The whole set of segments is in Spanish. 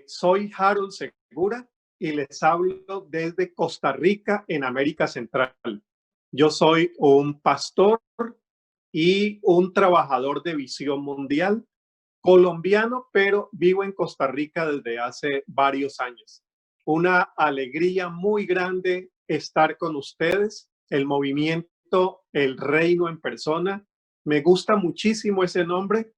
Soy Harold Segura y les hablo desde Costa Rica, en América Central. Yo soy un pastor y un trabajador de Visión Mundial, colombiano, pero vivo en Costa Rica desde hace varios años. Una alegría muy grande estar con ustedes, el movimiento El Reino en Persona. Me gusta muchísimo ese nombre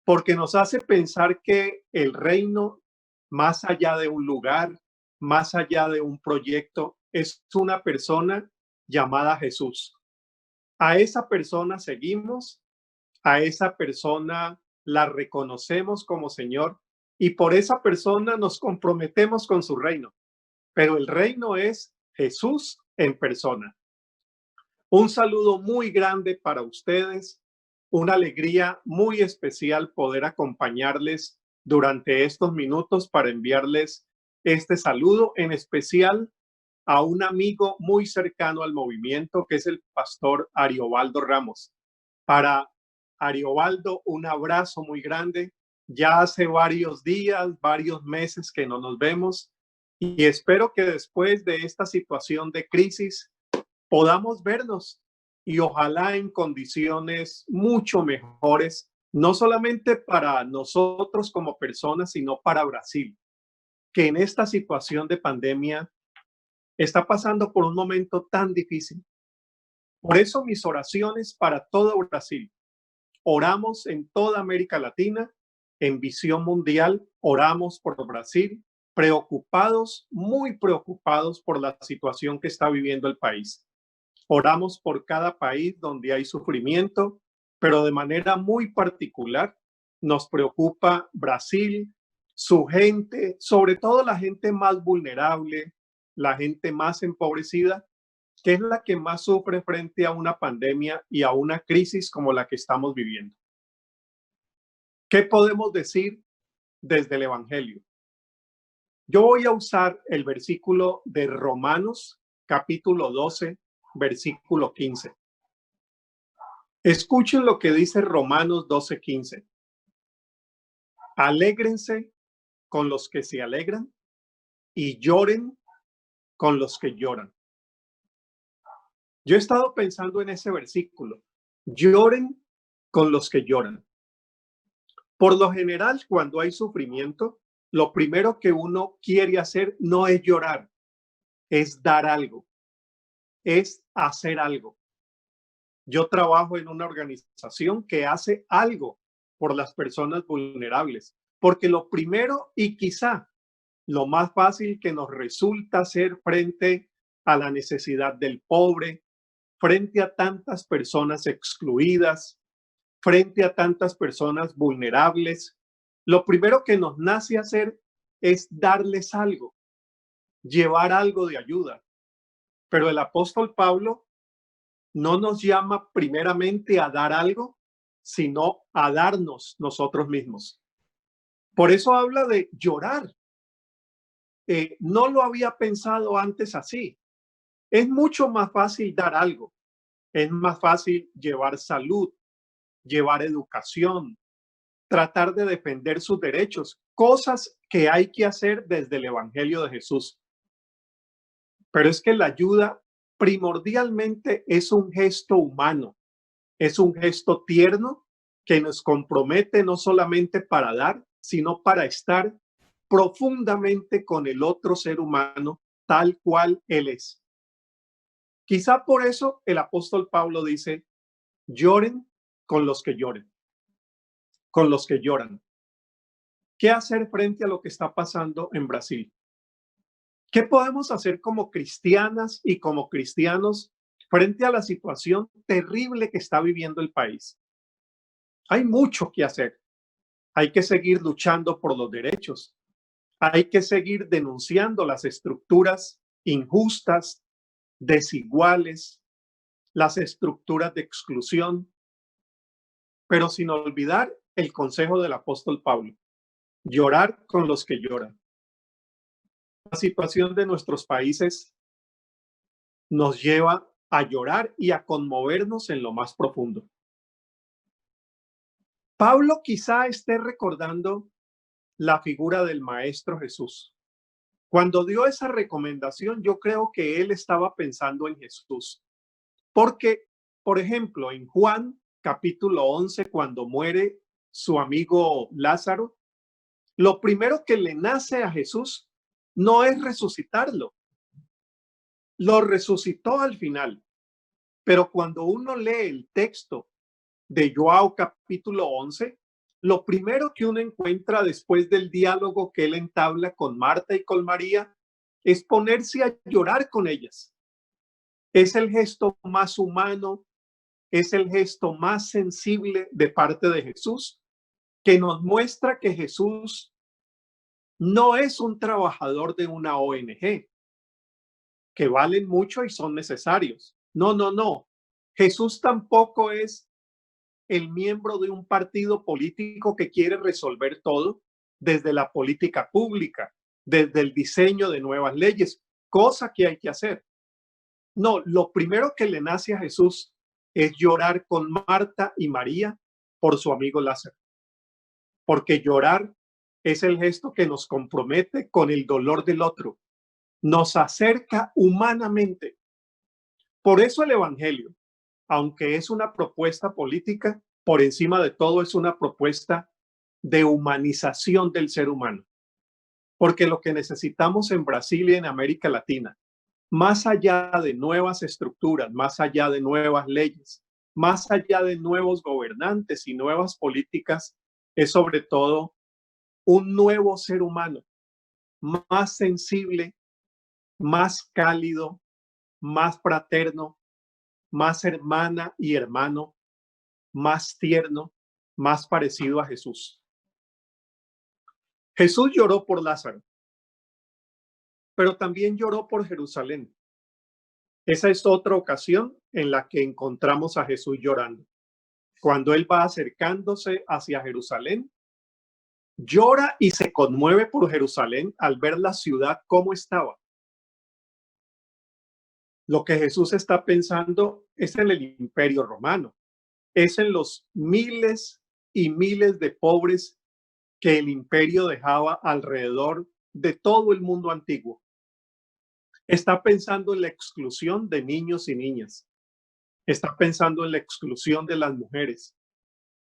porque nos hace pensar que el reino, más allá de un lugar, más allá de un proyecto, es una persona llamada Jesús. A esa persona seguimos, a esa persona la reconocemos como Señor y por esa persona nos comprometemos con su reino. Pero el reino es Jesús en persona. Un saludo muy grande para ustedes, una alegría muy especial poder acompañarles durante estos minutos para enviarles este saludo, en especial a un amigo muy cercano al movimiento, que es el pastor Ariobaldo Ramos. Para Ariobaldo, un abrazo muy grande. Ya hace varios días, varios meses que no nos vemos y espero que después de esta situación de crisis podamos vernos y ojalá en condiciones mucho mejores, no solamente para nosotros como personas, sino para Brasil, que en esta situación de pandemia está pasando por un momento tan difícil. Por eso mis oraciones para todo Brasil. Oramos en toda América Latina, en Visión Mundial, oramos por Brasil, preocupados, muy preocupados por la situación que está viviendo el país. Oramos por cada país donde hay sufrimiento, pero de manera muy particular nos preocupa Brasil, su gente, sobre todo la gente más vulnerable, la gente más empobrecida, que es la que más sufre frente a una pandemia y a una crisis como la que estamos viviendo. ¿Qué podemos decir desde el Evangelio? Yo voy a usar el versículo de Romanos, capítulo 12, versículo 15. Escuchen lo que dice Romanos 12:15. Alégrense con los que se alegran y lloren con los que lloran. Yo he estado pensando en ese versículo. Lloren con los que lloran. Por lo general, cuando hay sufrimiento, lo primero que uno quiere hacer no es llorar, es dar algo, es hacer algo. Yo trabajo en una organización que hace algo por las personas vulnerables, porque lo primero y quizá lo más fácil que nos resulta hacer frente a la necesidad del pobre, frente a tantas personas excluidas, frente a tantas personas vulnerables, lo primero que nos nace hacer es darles algo, llevar algo de ayuda. Pero el apóstol Pablo no nos llama primeramente a dar algo, sino a darnos nosotros mismos. Por eso habla de llorar. No lo había pensado antes así. Es mucho más fácil dar algo. Es más fácil llevar salud, llevar educación, tratar de defender sus derechos, cosas que hay que hacer desde el Evangelio de Jesús. Pero es que la ayuda primordialmente es un gesto humano, es un gesto tierno que nos compromete no solamente para dar, sino para estar profundamente con el otro ser humano tal cual él es. Quizá por eso el apóstol Pablo dice, lloren con los que lloren, con los que lloran. ¿Qué hacer frente a lo que está pasando en Brasil? ¿Qué podemos hacer como cristianas y como cristianos frente a la situación terrible que está viviendo el país? Hay mucho que hacer. Hay que seguir luchando por los derechos. Hay que seguir denunciando las estructuras injustas, desiguales, las estructuras de exclusión, pero sin olvidar el consejo del apóstol Pablo, llorar con los que lloran. La situación de nuestros países nos lleva a llorar y a conmovernos en lo más profundo. Pablo quizá esté recordando la figura del Maestro Jesús. Cuando dio esa recomendación, yo creo que él estaba pensando en Jesús. Porque, por ejemplo, en Juan capítulo 11, cuando muere su amigo Lázaro, lo primero que le nace a Jesús no es resucitarlo. Lo resucitó al final. Pero cuando uno lee el texto de Joao capítulo 11, lo primero que uno encuentra después del diálogo que él entabla con Marta y con María es ponerse a llorar con ellas. Es el gesto más humano, es el gesto más sensible de parte de Jesús, que nos muestra que Jesús no es un trabajador de una ONG, que valen mucho y son necesarios. No, no, no. Jesús tampoco es el miembro de un partido político que quiere resolver todo desde la política pública, desde el diseño de nuevas leyes, cosa que hay que hacer. No, lo primero que le nace a Jesús es llorar con Marta y María por su amigo Lázaro, porque llorar es el gesto que nos compromete con el dolor del otro, nos acerca humanamente. Por eso el Evangelio, aunque es una propuesta política, por encima de todo es una propuesta de humanización del ser humano. Porque lo que necesitamos en Brasil y en América Latina, más allá de nuevas estructuras, más allá de nuevas leyes, más allá de nuevos gobernantes y nuevas políticas, es sobre todo un nuevo ser humano, más sensible, más cálido, más fraterno, más hermana y hermano, más tierno, más parecido a Jesús. Jesús lloró por Lázaro, pero también lloró por Jerusalén. Esa es otra ocasión en la que encontramos a Jesús llorando. Cuando él va acercándose hacia Jerusalén, llora y se conmueve por Jerusalén al ver la ciudad como estaba. Lo que Jesús está pensando es en el Imperio Romano, es en los miles y miles de pobres que el imperio dejaba alrededor de todo el mundo antiguo. Está pensando en la exclusión de niños y niñas. Está pensando en la exclusión de las mujeres.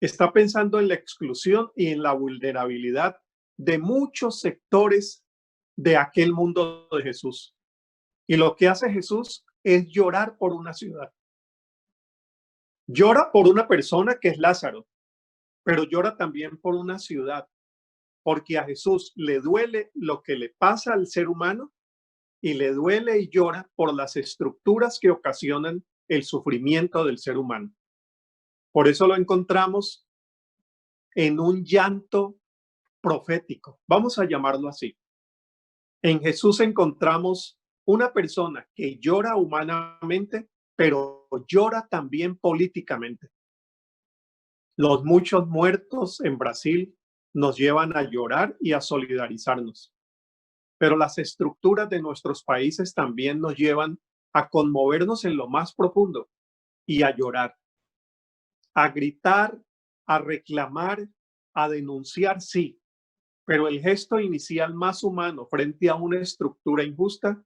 Está pensando en la exclusión y en la vulnerabilidad de muchos sectores de aquel mundo de Jesús. Y lo que hace Jesús es llorar por una ciudad. Llora por una persona que es Lázaro, pero llora también por una ciudad, porque a Jesús le duele lo que le pasa al ser humano y le duele y llora por las estructuras que ocasionan el sufrimiento del ser humano. Por eso lo encontramos en un llanto profético, vamos a llamarlo así. En Jesús encontramos una persona que llora humanamente, pero llora también políticamente. Los muchos muertos en Brasil nos llevan a llorar y a solidarizarnos, pero las estructuras de nuestros países también nos llevan a conmovernos en lo más profundo y a llorar, a gritar, a reclamar, a denunciar, sí, pero el gesto inicial más humano frente a una estructura injusta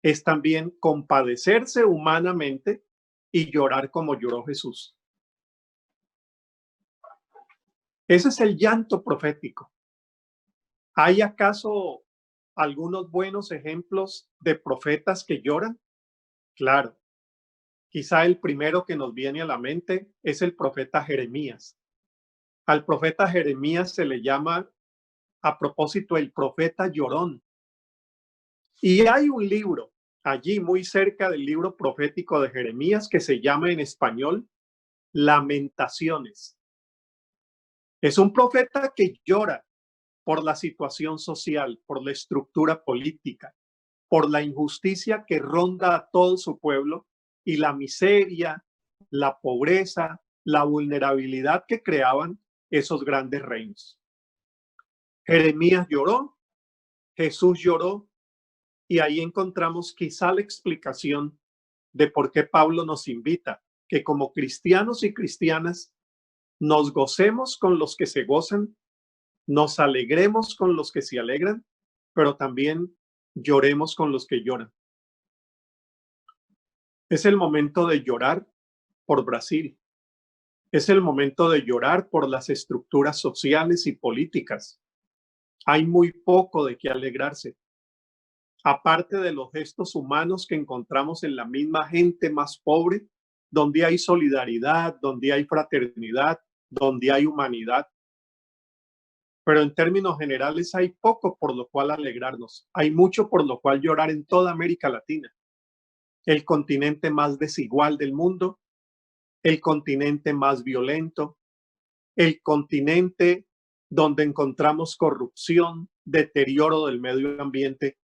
es también compadecerse humanamente y llorar como lloró Jesús. Ese es el llanto profético. ¿Hay acaso algunos buenos ejemplos de profetas que lloran? Claro. Quizá el primero que nos viene a la mente es el profeta Jeremías. Al profeta Jeremías se le llama, a propósito, el profeta llorón. Y hay un libro allí muy cerca del libro profético de Jeremías que se llama en español Lamentaciones. Es un profeta que llora por la situación social, por la estructura política, por la injusticia que ronda a todo su pueblo y la miseria, la pobreza, la vulnerabilidad que creaban esos grandes reinos. Jeremías lloró, Jesús lloró, y ahí encontramos quizá la explicación de por qué Pablo nos invita que como cristianos y cristianas nos gocemos con los que se gozan nos alegremos con los que se alegran, pero también lloremos con los que lloran. Es el momento de llorar por Brasil. Es el momento de llorar por las estructuras sociales y políticas. Hay muy poco de qué alegrarse. Aparte de los gestos humanos que encontramos en la misma gente más pobre, donde hay solidaridad, donde hay fraternidad, donde hay humanidad. Pero en términos generales hay poco por lo cual alegrarnos. Hay mucho por lo cual llorar en toda América Latina. El continente más desigual del mundo, el continente más violento, el continente donde encontramos corrupción, deterioro del medio ambiente.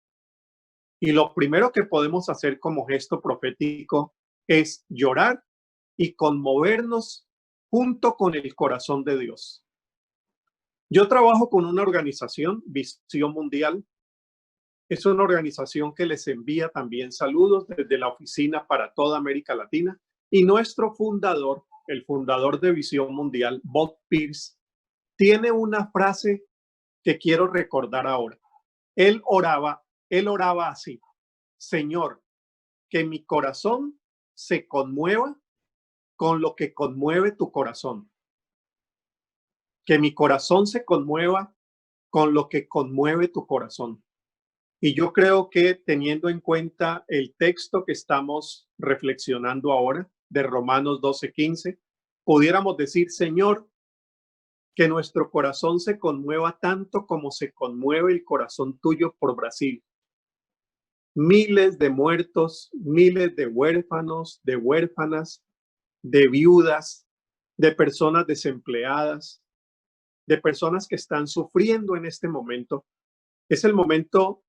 Y lo primero que podemos hacer como gesto profético es llorar y conmovernos junto con el corazón de Dios. Yo trabajo con una organización, Visión Mundial. Es una organización que les envía también saludos desde la oficina para toda América Latina. Y nuestro fundador, el fundador de Visión Mundial, Bob Pierce, tiene una frase que quiero recordar ahora. Él oraba así: Señor, que mi corazón se conmueva con lo que conmueve tu corazón. Que mi corazón se conmueva con lo que conmueve tu corazón. Y yo creo que teniendo en cuenta el texto que estamos reflexionando ahora, de Romanos 12:15, pudiéramos decir: Señor, que nuestro corazón se conmueva tanto como se conmueve el corazón tuyo por Brasil. Miles de muertos, miles de huérfanos, de huérfanas, de viudas, de personas desempleadas, de personas que están sufriendo en este momento. Es el momento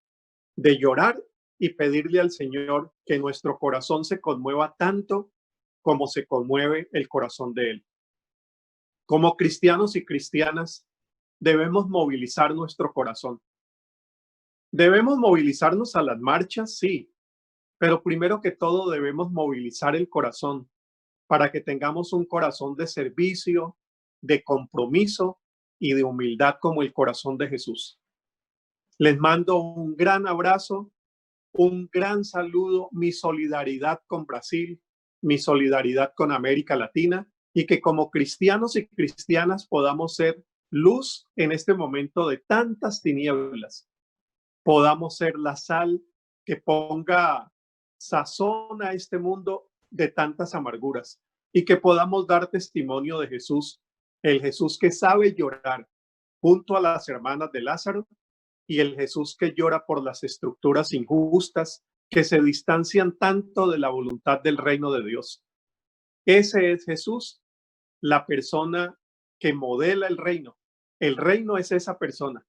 de llorar y pedirle al Señor que nuestro corazón se conmueva tanto como se conmueve el corazón de Él. Como cristianos y cristianas, debemos movilizar nuestro corazón. Debemos movilizarnos a las marchas, sí, pero primero que todo debemos movilizar el corazón para que tengamos un corazón de servicio, de compromiso y de humildad como el corazón de Jesús. Les mando un gran abrazo, un gran saludo, mi solidaridad con Brasil, mi solidaridad con América Latina, y que como cristianos y cristianas podamos ser luz en este momento de tantas tinieblas. Podamos ser la sal que ponga sazón a este mundo de tantas amarguras y que podamos dar testimonio de Jesús, el Jesús que sabe llorar junto a las hermanas de Lázaro y el Jesús que llora por las estructuras injustas que se distancian tanto de la voluntad del reino de Dios. Ese es Jesús, la persona que modela el reino. El reino es esa persona,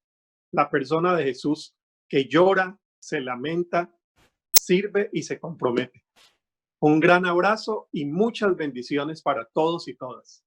la persona de Jesús que llora, se lamenta, sirve y se compromete. Un gran abrazo y muchas bendiciones para todos y todas.